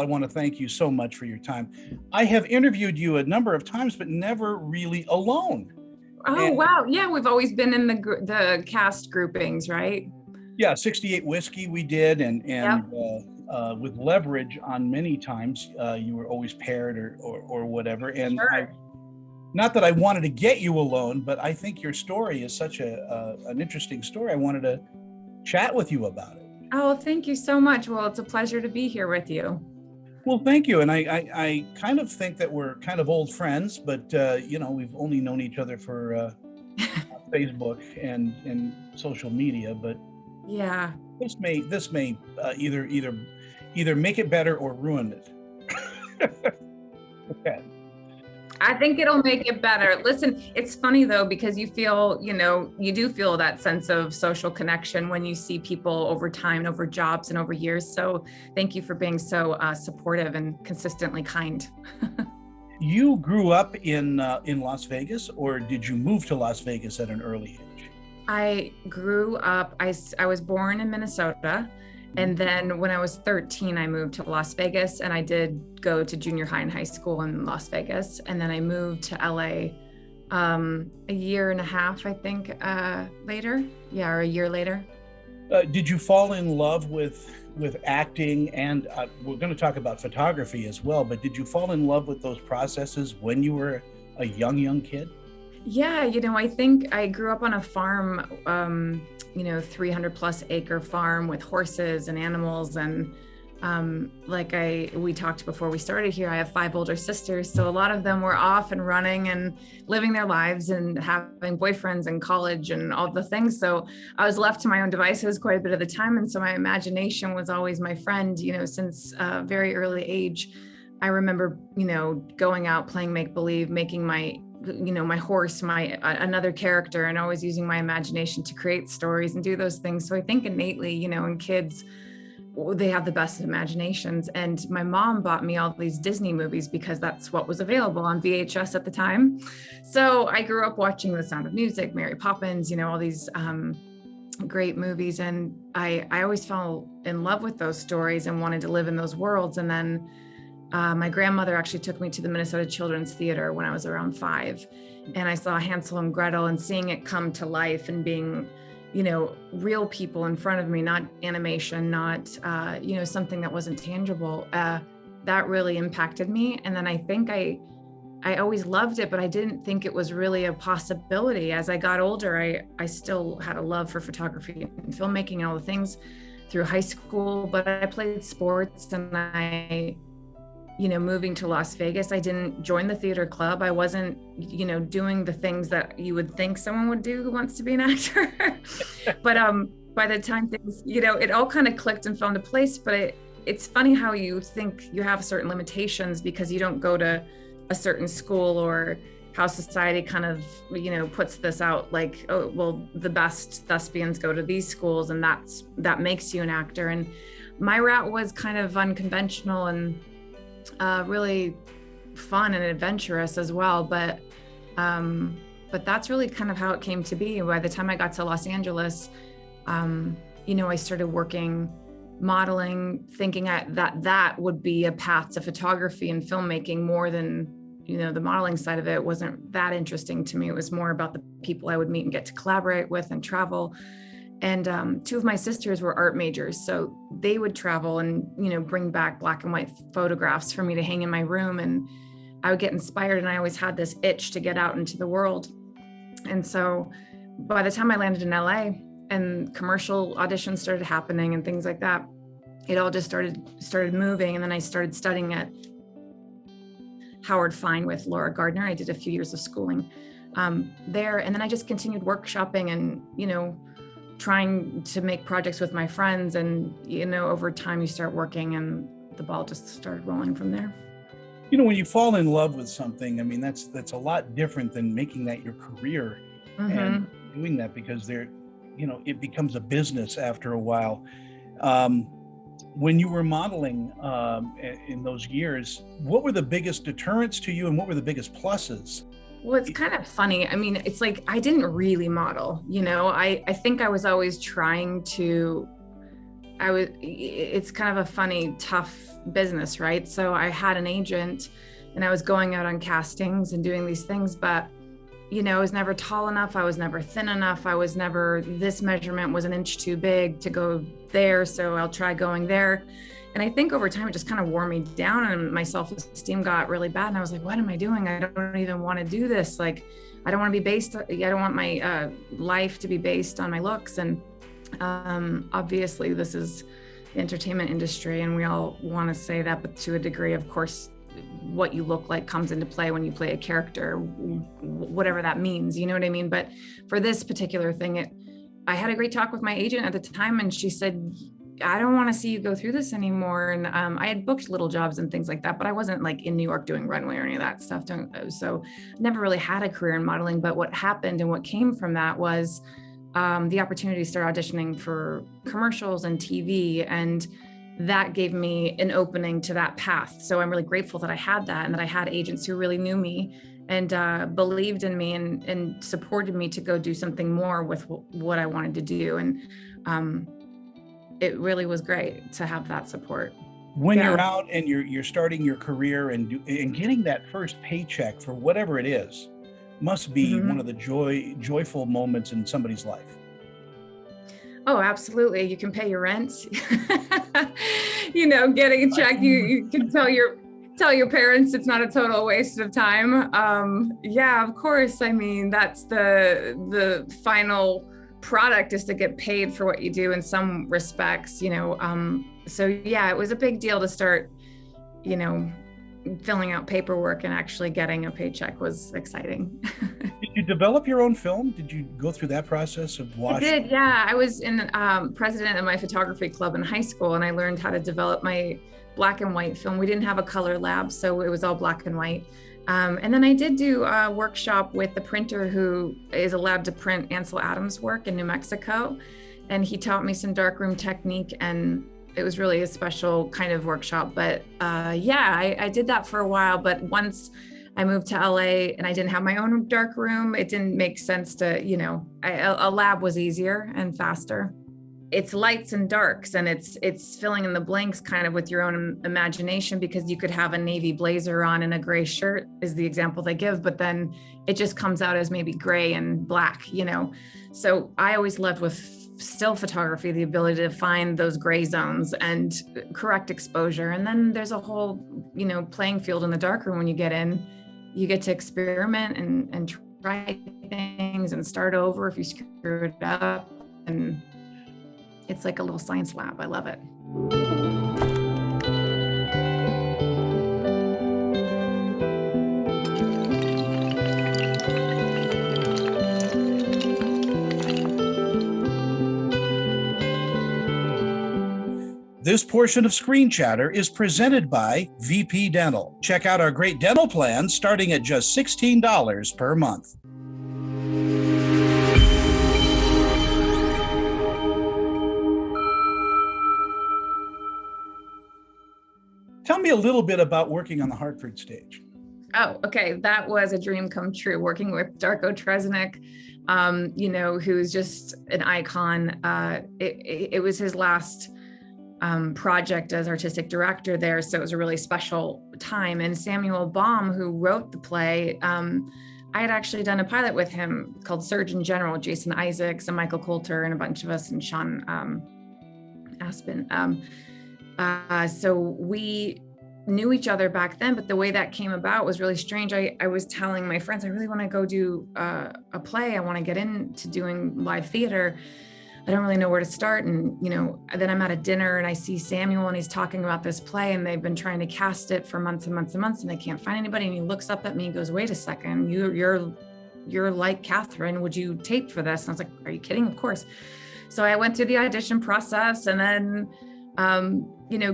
I want to thank you so much for your time. I have interviewed you a number of times, but never really alone. Oh, wow. Yeah, we've always been in the cast groupings, right? Yeah, 68 Whiskey we did, and Yep. with Leverage on many times, you were always paired or whatever. And Sure. not that I wanted to get you alone, but I think your story is such an interesting story. I wanted to chat with you about it. Oh, thank you so much. Well, it's a pleasure to be here with you. Well, thank you. And I kind of think that we're kind of old friends, but we've only known each other for Facebook and social media. But Yeah. this may either make it better or ruin it. Okay. I think it'll make it better. Listen, it's funny though, because you feel, you do feel that sense of social connection when you see people over time, and over jobs and over years. So thank you for being so supportive and consistently kind. You grew up in Las Vegas, or did you move to Las Vegas at an early age? I grew up, I was born in Minnesota. And then when I was 13, I moved to Las Vegas, and I did go to junior high and high school in Las Vegas. And then I moved to LA a year and a half, I think, later. Yeah, or a year later. Did you fall in love with acting? And we're going to talk about photography as well, but did you fall in love with those processes when you were a young kid? Yeah, I think I grew up on a farm, 300 plus acre farm with horses and animals. And we talked before we started here, I have 5 older sisters. So a lot of them were off and running and living their lives and having boyfriends in college and all the things. So I was left to my own devices quite a bit of the time. And so my imagination was always my friend, since a very early age. I remember, going out, playing make-believe, making my horse, another character, and always using my imagination to create stories and do those things. So I think innately, in kids, they have the best imaginations. And my mom bought me all these Disney movies because that's what was available on VHS at the time. So I grew up watching The Sound of Music, Mary Poppins, all these great movies. And I always fell in love with those stories and wanted to live in those worlds. And then my grandmother actually took me to the Minnesota Children's Theater when I was around 5. And I saw Hansel and Gretel, and seeing it come to life and being, real people in front of me, not animation, not, something that wasn't tangible. That really impacted me. And then I think I always loved it, but I didn't think it was really a possibility. As I got older, I still had a love for photography and filmmaking and all the things through high school, but I played sports, and moving to Las Vegas, I didn't join the theater club. I wasn't, doing the things that you would think someone would do who wants to be an actor. But by the time things, it all kind of clicked and fell into place. But it's funny how you think you have certain limitations because you don't go to a certain school, or how society kind of, puts this out like, oh, well, the best thespians go to these schools, and that makes you an actor. And my route was kind of unconventional and really fun and adventurous as well. But that's really kind of how it came to be. By the time I got to Los Angeles, I started working, modeling, thinking that would be a path to photography and filmmaking more than, the modeling side of it wasn't that interesting to me. It was more about the people I would meet and get to collaborate with and travel. And 2 of my sisters were art majors, so they would travel and, bring back black and white photographs for me to hang in my room. And I would get inspired, and I always had this itch to get out into the world. And so by the time I landed in LA and commercial auditions started happening and things like that, it all just started moving. And then I started studying at Howard Fine with Laura Gardner. I did a few years of schooling there. And then I just continued workshopping and, trying to make projects with my friends. And, over time you start working, and the ball just started rolling from there. When you fall in love with something, I mean, that's a lot different than making that your career. Mm-hmm. And doing that because it becomes a business after a while. When you were modeling in those years, what were the biggest deterrents to you, and what were the biggest pluses? Well, it's kind of funny. I mean, it's like, I didn't really model, I think I was always trying to, it's kind of a funny, tough business, right? So I had an agent and I was going out on castings and doing these things, but I was never tall enough. I was never thin enough. I was never, this measurement was an inch too big to go there. So I'll try going there. And I think over time, it just kind of wore me down and my self-esteem got really bad. And I was like, what am I doing? I don't even want to do this. Like, I don't want my life to be based on my looks. And obviously this is the entertainment industry and we all want to say that, but to a degree, of course, what you look like comes into play when you play a character, whatever that means, you know what I mean? But for this particular thing, I had a great talk with my agent at the time and she said, I don't want to see you go through this anymore. And I had booked little jobs and things like that, but I wasn't like in New York doing runway or any of that stuff. So never really had a career in modeling. But what happened and what came from that was the opportunity to start auditioning for commercials and TV. And that gave me an opening to that path. So I'm really grateful that I had that and that I had agents who really knew me and believed in me and supported me to go do something more with what I wanted to do. And it really was great to have that support. When you're out and you're starting your career and getting that first paycheck for whatever it is, must be one of the joyful moments in somebody's life. Oh, absolutely. You can pay your rent. Getting a check, you can tell your parents it's not a total waste of time. Yeah, of course. I mean, that's the final product is to get paid for what you do in some respects, so yeah, it was a big deal to start, filling out paperwork and actually getting a paycheck was exciting. Did you develop your own film? Did you go through that process of watching? I did, yeah. I was president of my photography club in high school and I learned how to develop my black and white film. We didn't have a color lab, so it was all black and white. And then I did do a workshop with the printer who is allowed to print Ansel Adams' work in New Mexico. And he taught me some darkroom technique and it was really a special kind of workshop. But I did that for a while. But once I moved to LA and I didn't have my own dark room, it didn't make sense to, a lab was easier and faster. It's lights and darks and it's filling in the blanks kind of with your own imagination, because you could have a navy blazer on and a gray shirt is the example they give, but then it just comes out as maybe gray and black, So I always loved with still photography, the ability to find those gray zones and correct exposure. And then there's a whole, playing field in the darkroom. When you get in, you get to experiment and try things and start over if you screw it up. And it's like a little science lab. I love it. This portion of Screen Chatter is presented by VP Dental. Check out our great dental plans starting at just $16 per month. Tell me a little bit about working on the Hartford stage. Oh, okay. That was a dream come true, working with Darko Tresnik, who's just an icon. It was his last project as artistic director there. So it was a really special time. And Samuel Baum, who wrote the play, I had actually done a pilot with him called Surgeon General, Jason Isaacs and Michael Coulter and a bunch of us and Sean Aspen. So we knew each other back then, but the way that came about was really strange. I was telling my friends, I really want to go do a play. I want to get into doing live theater. I don't really know where to start. And, then I'm at a dinner and I see Samuel and he's talking about this play and they've been trying to cast it for months and months and months and they can't find anybody. And he looks up at me and goes, wait a second, you're like Catherine, would you tape for this? And I was like, are you kidding? Of course. So I went through the audition process and then,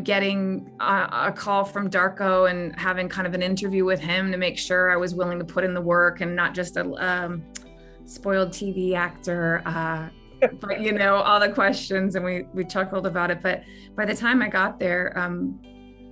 getting a call from Darko and having kind of an interview with him to make sure I was willing to put in the work and not just a spoiled TV actor, but all the questions, and we chuckled about it. But by the time I got there,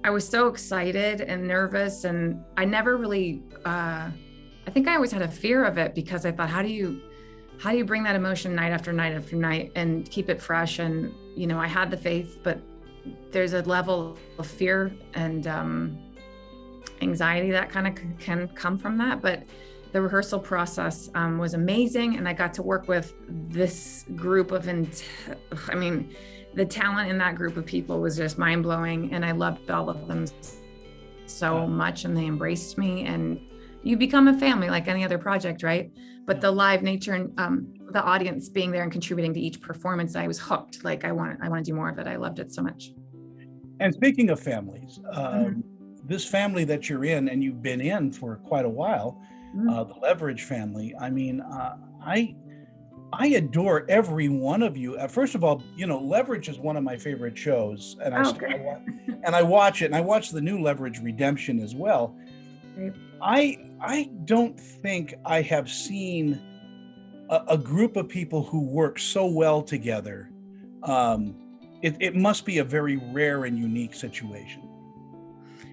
I was so excited and nervous, and I never really, I think I always had a fear of it because I thought, how do you how do you bring that emotion night after night after night and keep it fresh? And, you know, I had the faith, but there's a level of fear and anxiety that kind of can come from that. But the rehearsal process was amazing. And I got to work with this group of, the talent in that group of people was just mind blowing. And I loved all of them so much, and they embraced me, and you become a family like any other project, right? But the live nature and the audience being there and contributing to each performance, I was hooked. Like I want to do more of it. I loved it so much. And speaking of families, this family that you're in and you've been in for quite a while, the Leverage family, I mean, I adore every one of you. First of all, you know, Leverage is one of my favorite shows, and I watch it, and I watch the new Leverage Redemption as well. Right. I don't think I have seen a group of people who work so well together. It must be a very rare and unique situation.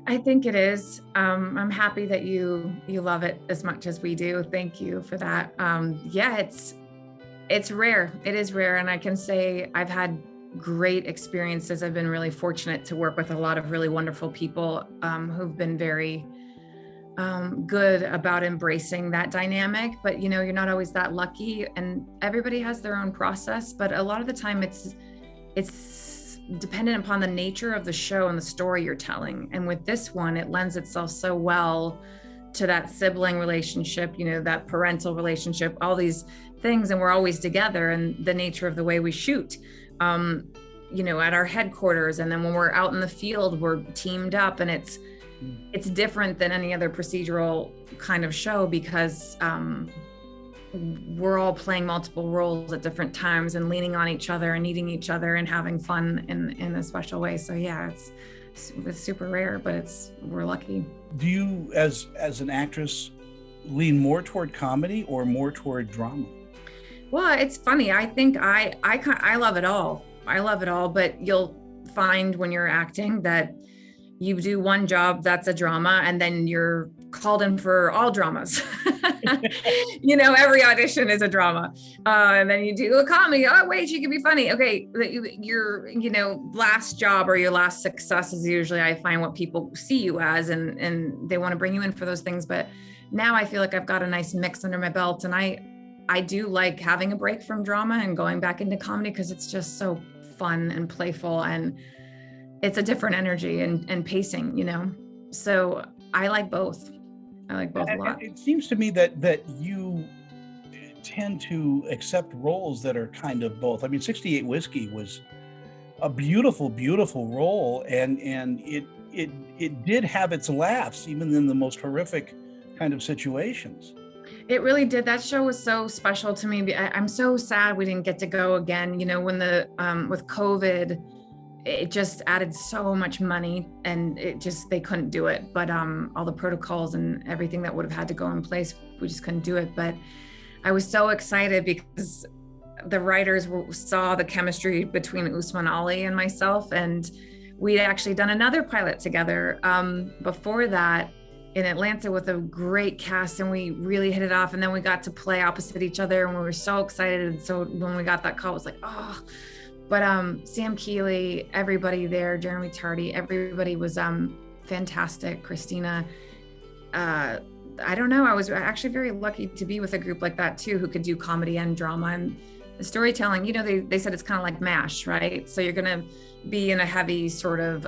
I think it is. I'm happy that you love it as much as we do. Thank you for that. Yeah, it's rare. It is rare. And I can say I've had great experiences. I've been really fortunate to work with a lot of really wonderful people who've been very good about embracing that dynamic. But, you know, you're not always that lucky, and everybody has their own process. But a lot of the time it's dependent upon the nature of the show and the story you're telling. And with this one, it lends itself so well to that sibling relationship, you know, that parental relationship, all these things. And we're always together, and the nature of the way we shoot, you know, at our headquarters. And then when we're out in the field, we're teamed up, and it's different than any other procedural kind of show, because we're all playing multiple roles at different times and leaning on each other and needing each other and having fun in a special way. So yeah, it's super rare, but we're lucky. Do you, as an actress, lean more toward comedy or more toward drama? Well, it's funny. I think I love it all. I love it all, but you'll find when you're acting that you do one job that's a drama, and then you're called in for all dramas. You know, every audition is a drama. And then you do a comedy. Oh, wait, you can be funny. Okay. Your, you know, last job or your last success is usually, I find, what people see you as, and they want to bring you in for those things. But now I feel like I've got a nice mix under my belt, and I do like having a break from drama and going back into comedy, because it's just so fun and playful, and it's a different energy and pacing, you know? So I like both. I like both a lot. It seems to me that you tend to accept roles that are kind of both. I mean, 68 Whiskey was a beautiful, beautiful role, and it did have its laughs, even in the most horrific kind of situations. It really did. That show was so special to me. I'm so sad we didn't get to go again. You know, when with COVID, it just added so much money, and they couldn't do it. But all the protocols and everything that would have had to go in place, we just couldn't do it. But I was so excited because the writers saw the chemistry between Usman Ali and myself, and we'd actually done another pilot together before that in Atlanta with a great cast, and we really hit it off. And then we got to play opposite each other, and we were so excited. And so when we got that call, it was like, oh. But Sam Keeley, everybody there, Jeremy Tardy, everybody was fantastic. Christina, I don't know. I was actually very lucky to be with a group like that too, who could do comedy and drama. And the storytelling, you know, they said it's kind of like MASH, right? So you're going to be in a heavy sort of,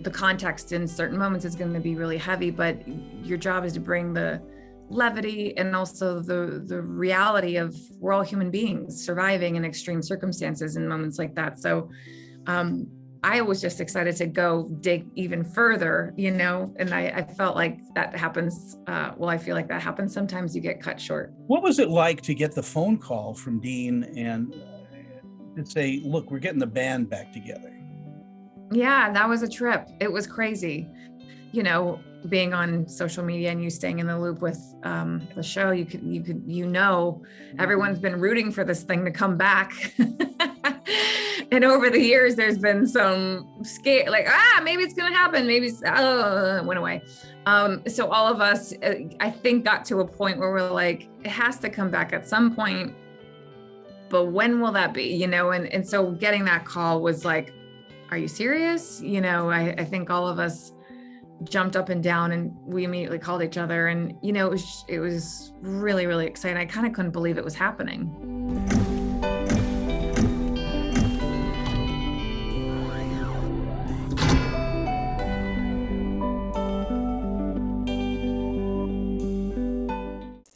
the context in certain moments is going to be really heavy, but your job is to bring the levity and also the reality of we're all human beings surviving in extreme circumstances in moments like that. So I was just excited to go dig even further, you know, and I felt like that happens. I feel like that happens sometimes. You get cut short. What was it like to get the phone call from Dean and to say, look, we're getting the band back together? Yeah, that was a trip. It was crazy. You know, being on social media and you staying in the loop with the show, you know, everyone's been rooting for this thing to come back. And over the years, there's been some scare, like, maybe it's going to happen. Maybe it went away. So all of us, I think, got to a point where we're like, it has to come back at some point, but when will that be? You know? And so getting that call was like, are you serious? You know, I think all of us jumped up and down, and we immediately called each other, and, you know, it was really, really exciting. I kind of couldn't believe it was happening.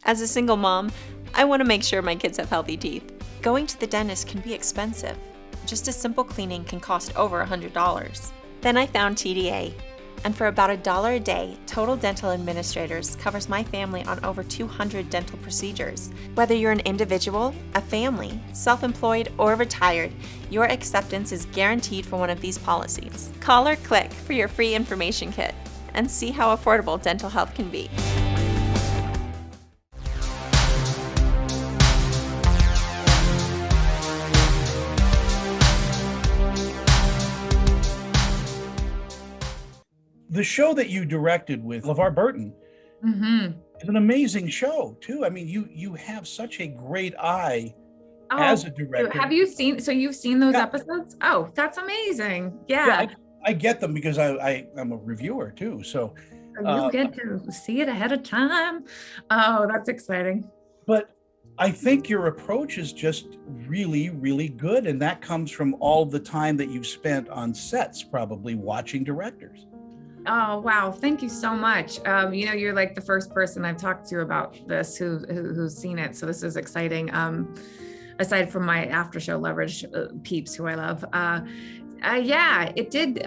As a single mom, I want to make sure my kids have healthy teeth. Going to the dentist can be expensive. Just a simple cleaning can cost over $100. Then I found TDA, and for about $1 a day, Total Dental Administrators covers my family on over 200 dental procedures. Whether you're an individual, a family, self-employed, or retired, your acceptance is guaranteed for one of these policies. Call or click for your free information kit and see how affordable dental health can be. The show that you directed with LeVar Burton is an amazing show too. I mean, you have such a great eye as a director. Have you seen? So you've seen those episodes? Oh, that's amazing. Yeah, I get them because I'm a reviewer too. So you get to see it ahead of time. Oh, that's exciting. But I think your approach is just really, really good, and that comes from all the time that you've spent on sets, probably watching directors. Oh, wow. Thank you so much. You know, you're like the first person I've talked to about this who's seen it. So this is exciting. Aside from my after show leverage peeps who I love. Yeah, it did.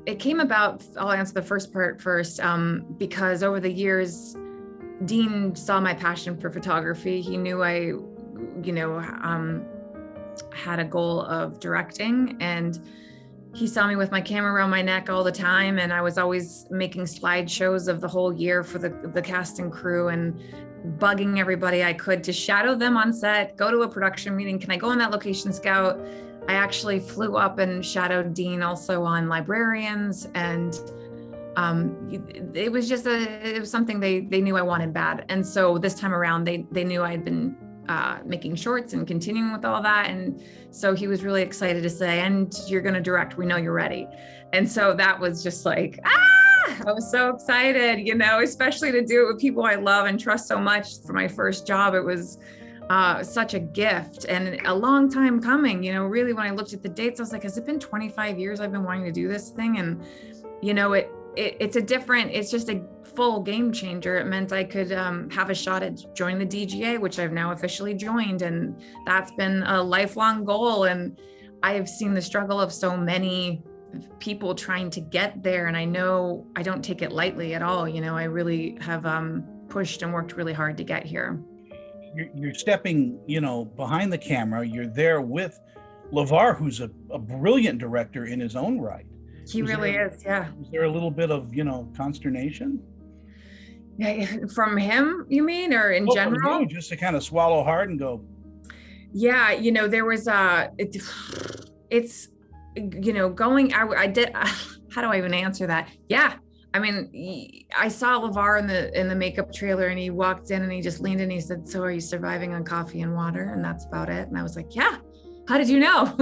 It came about, I'll answer the first part first, because over the years, Dean saw my passion for photography. He knew I, you know, had a goal of directing, and he saw me with my camera around my neck all the time, and I was always making slideshows of the whole year for the cast and crew, and bugging everybody I could to shadow them on set, go to a production meeting. Can I go on that location scout? I actually flew up and shadowed Dean also on Librarians, and it was just it was something they knew I wanted bad. And so this time around, they knew I'd been making shorts and continuing with all that. And so he was really excited to say, and you're going to direct, we know you're ready. And so that was just like, I was so excited, you know, especially to do it with people I love and trust so much. For my first job, it was such a gift and a long time coming. You know, really, when I looked at the dates, I was like, has it been 25 years I've been wanting to do this thing? And, you know, it's just a full game changer. It meant I could have a shot at joining the DGA, which I've now officially joined. And that's been a lifelong goal. And I have seen the struggle of so many people trying to get there. And I know I don't take it lightly at all. You know, I really have pushed and worked really hard to get here. You're stepping, you know, behind the camera. You're there with LeVar, who's a brilliant director in his own right. He really is, yeah. Is there a little bit of, you know, consternation? Yeah, from him, you mean, or in general? From you, just to kind of swallow hard and go. Yeah, you know, there was it's, you know, going. I did. How do I even answer that? Yeah, I mean, I saw LeVar in the makeup trailer, and he walked in and he just leaned in and he said, "So are you surviving on coffee and water?" And that's about it. And I was like, "Yeah." How did you know?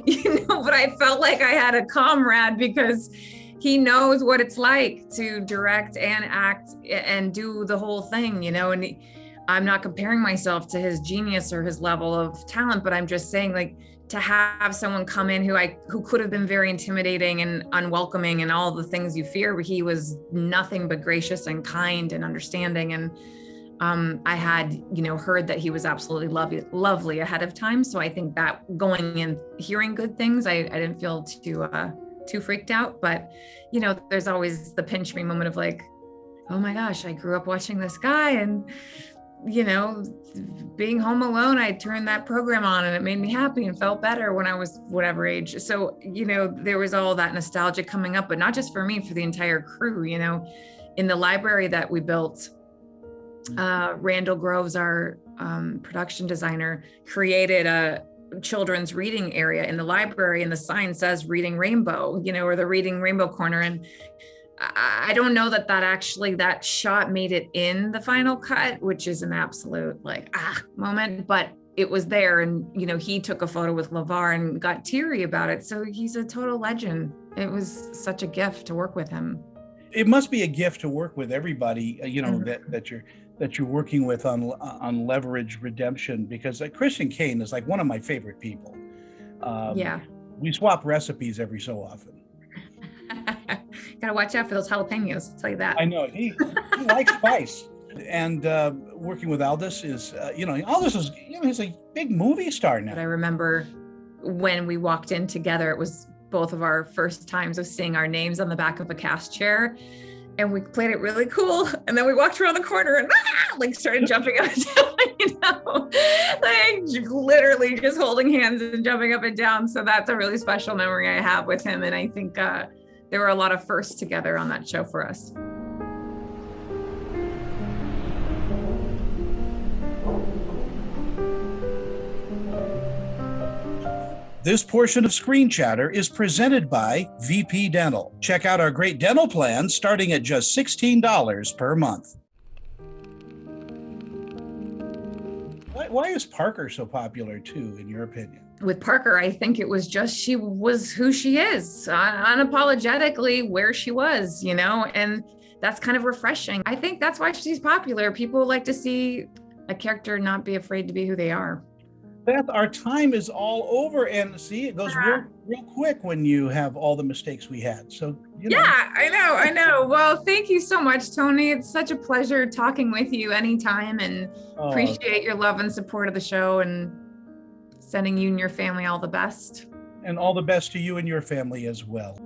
You know, but I felt like I had a comrade because he knows what it's like to direct and act and do the whole thing, you know, and I'm not comparing myself to his genius or his level of talent, but I'm just saying, like, to have someone come in who could have been very intimidating and unwelcoming and all the things you fear, but he was nothing but gracious and kind and understanding. And I had, you know, heard that he was absolutely lovely ahead of time. So I think that going in, hearing good things, I didn't feel too freaked out. But, you know, there's always the pinch me moment of like, oh my gosh, I grew up watching this guy, and, you know, being home alone, I turned that program on and it made me happy and felt better when I was whatever age. So, you know, there was all that nostalgia coming up, but not just for me, for the entire crew. You know, in the library that we built, Randall Groves, our production designer, created children's reading area in the library, and the sign says Reading Rainbow, or the Reading Rainbow corner. And I don't know that shot made it in the final cut, which is an absolute moment, but it was there. And, he took a photo with LeVar and got teary about it. So he's a total legend. It was such a gift to work with him. It must be a gift to work with everybody, that you're working with on Leverage Redemption, because Christian Kane is like one of my favorite people. We swap recipes every so often. Gotta watch out for those jalapenos, I'll tell you that. I know, he likes spice. And working with Aldous is, Aldous is, he's a big movie star now. But I remember when we walked in together, it was both of our first times of seeing our names on the back of a cast chair. And we played it really cool. And then we walked around the corner and started jumping up and down, literally just holding hands and jumping up and down. So that's a really special memory I have with him. And I think there were a lot of firsts together on that show for us. This portion of Screen Chatter is presented by VP Dental. Check out our great dental plans starting at just $16 per month. Why is Parker so popular too, in your opinion? With Parker, I think it was just she was who she is, unapologetically where she was, and that's kind of refreshing. I think that's why she's popular. People like to see a character not be afraid to be who they are. Beth, our time is all over, and see, it goes real quick when you have all the mistakes we had. So, Yeah, I know. Well, thank you so much, Tony. It's such a pleasure talking with you anytime, and appreciate your love and support of the show, and sending you and your family all the best. And all the best to you and your family as well.